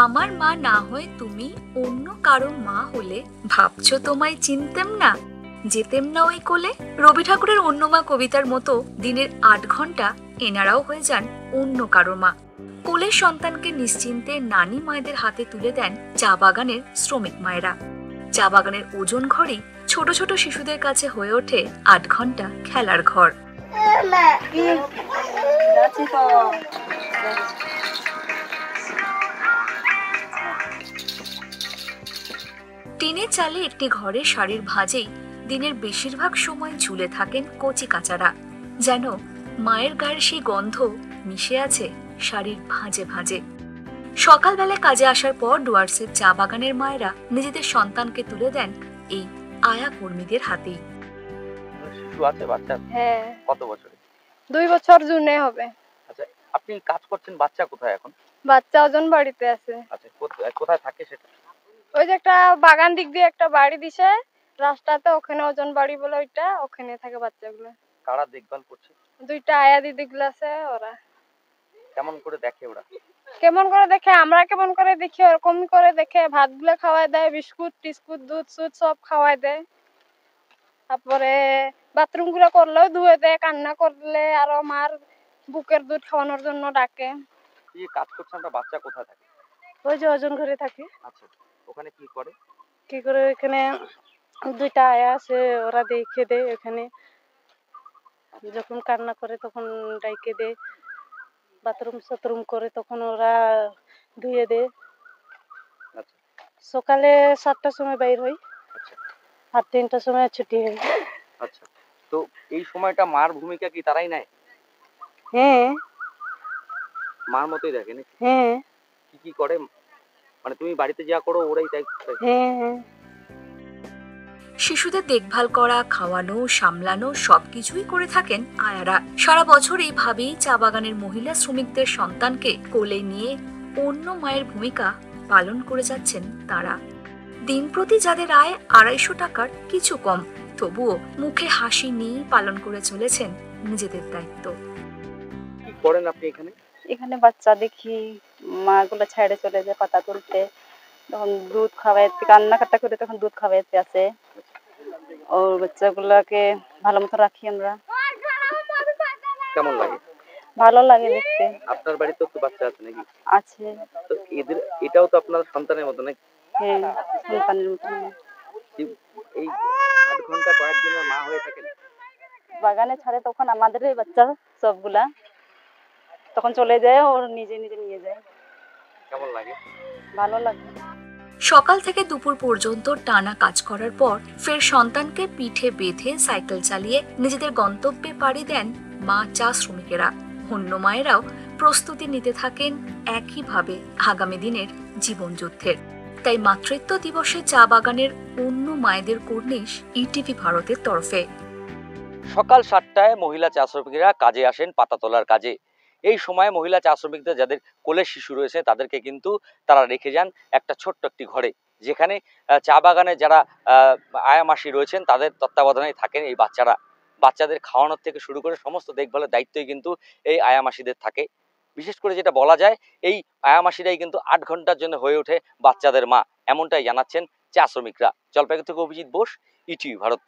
আমার মা না হয়ে তুমি অন্য কারো মা হলে ভাবছো তোমায় চিনতেম না, যেতেম না ওই কোলে। রবি ঠাকুরের অন্য মা কবিতার মতো দিনের ৮ ঘন্টা এনারাও হয়ে যান অন্য কারো মা। কোলের সন্তানকে নিশ্চিন্তে নানি মায়েদের হাতে তুলে দেন চা বাগানের শ্রমিক মায়েরা। চা বাগানের ওজন ঘরই ছোট ছোট শিশুদের কাছে হয়ে ওঠে ৮ ঘন্টা খেলার ঘর। টিনের চালে একটি ঘরের শাড়ির ভাঁজেই দিনের বেশিরভাগ সময় ঝুলে থাকেন কচি কাচারা, যেন মায়ের গায়ের সেই গন্ধ মিশে আছে শাড়ির ভাঁজে ভাঁজে। সকালবেলায় কাজে আসার পর ডুয়ার্সের চা বাগানের মায়েরা নিজেদের সন্তানকে তুলে দেন এই আয়া কর্মীদের হাতেই। শিশু আছে বাচ্চা? হ্যাঁ। কত বছরে? 2 বছর জুনে হবে। আচ্ছা, আপনি কাজ করছেন, বাচ্চা কোথায় এখন? বাচ্চা ওজন বাড়িতে আছে। আচ্ছা, কোথায় থাকে সেটা? ওই যে একটা বাগান দিক দিয়ে একটা বাড়ি দিছে রাস্তাতে, ওখানে ওজন বাড়ি বলে ওইটা, ওখানে থাকে বাচ্চাগুলো। কারা দেখভাল করছে? 2টা আয়া দিদিগুলো আছে। ওরা কেমন করে দেখে? ওরা কেমন করে দেখে, আমরা কেমন করে দেখি ওরকম করে দেখে। ভাতগুলো খাওয়ায় দেয়, বিস্কুট টিস্কুট দুধ সুদ সব খাওয়ায় দেয়। তারপরে বাথরুম গুলো করলেও ধুয়ে দেয়, কান্না করলে আরো মার বুকের দুধ খাওয়ানোর জন্য ডাকে। এই কাজ করছেন, আমরা বাচ্চা কোথায় থাকে? ওই যে ওজন ঘরে থাকে। আচ্ছা, ওখানে কি করে? কি করে এখানে 2টা আয়া আছে, ওরা দেখে দেয়। এখানে যখন কান্না করে তখন ডাইকে দেয়, বাথরুম সাথরুম করে তখন ওরা ধুয়ে দেয়। আচ্ছা, সকালে 7টার সময় বাইর হই। আচ্ছা, আর 3টার সময় ছুটি হয়। আচ্ছা, তো এই সময়টা মার ভূমিকা কি তারাই নেয়? হ্যাঁ। মার মতোই দেখে নাকি? হ্যাঁ। কি কি করে? মানে তুমি বাড়িতে যা করো ওরাই তাই করে? হ্যাঁ। শিশুদের দেখভাল করা, খাওয়ানো, সামলানো সবকিছুই করে থাকেন আয়ারা। সারা বছর এইভাবেই চা বাগানের মহিলা শ্রমিকদের সন্তানকে কোলে নিয়ে অন্য মায়ের ভূমিকা পালন করে যাচ্ছেন তারা। দিন প্রতি যাদের আয় 250 টাকার কিছু কম, তবুও মুখে হাসি নিয়ে পালন করে চলেছেন নিজেদের দায়িত্ব। কি করেন আপনি এখানে? এখানে বাচ্চা দেখি, মাগুলো ছেড়ে চলে যায় পাতা তুলতে, তখন দুধ খাওয়াইতে, কান্নাকাটা করে তখন দুধ খাওয়াইতে আসে। ওর বাচ্চাগুলোকে ভালো মতো রাখি আমরা। কেমন লাগে? ভালো লাগে দেখতে। আপনার বাড়িতেও তো বাচ্চা আছে নাকি? আছে। তো এটাও তো আপনার সন্তানের মতো নাকি? হ্যাঁ, সন্তানের মতো। এই 8 ঘন্টা কয়েকদিনের মা হয়ে থাকেন? বাগানে ছাড়ে তখন আমাদেরই বাচ্চা সবগুলা, তখন চলে যায়, ওর নিজে নিজে নিয়ে যায়। কেমন লাগে? ভালো লাগে। সকাল থেকে দুপুর পর্যন্ত টানা কাজ করার পর ফের সন্তানকে পিঠে বেঁধে সাইকেল চালিয়ে নিজেদের গন্তব্যে পাড়ি দেন মা চা শ্রমিকেরা। অন্য মায়েরাও প্রস্তুতি নিতে থাকেন একইভাবে আগামী দিনের জীবন যুদ্ধের। তাই মাতৃত্ব দিবসে চা বাগানের অন্য মায়েদের কর্নিশ ইটিভি ভারতের তরফে। সকাল 7টায় মহিলা চা শ্রমিকেরা কাজে আসেন পাতা তোলার কাজে। এই সময় মহিলা চা শ্রমিকদের যাদের কোলের শিশু রয়েছে তাদেরকে কিন্তু তারা রেখে যান একটা ছোট্ট একটি ঘরে, যেখানে চা বাগানে যারা আয়া মাসি রয়েছেন তাদের তত্ত্বাবধানে থাকেন এই বাচ্চারা। বাচ্চাদের খাওয়ানোর থেকে শুরু করে সমস্ত দেখভালের দায়িত্বই কিন্তু এই আয়া মাসিদের থাকে। বিশেষ করে যেটা বলা যায়, এই আয়া মাসিরাই কিন্তু 8 ঘন্টার জন্য হয়ে ওঠে বাচ্চাদের মা, এমনটাই জানাচ্ছেন চা শ্রমিকরা। জলপাইগুড়ি থেকে অভিজিৎ বোস, ইটিভি ভারত।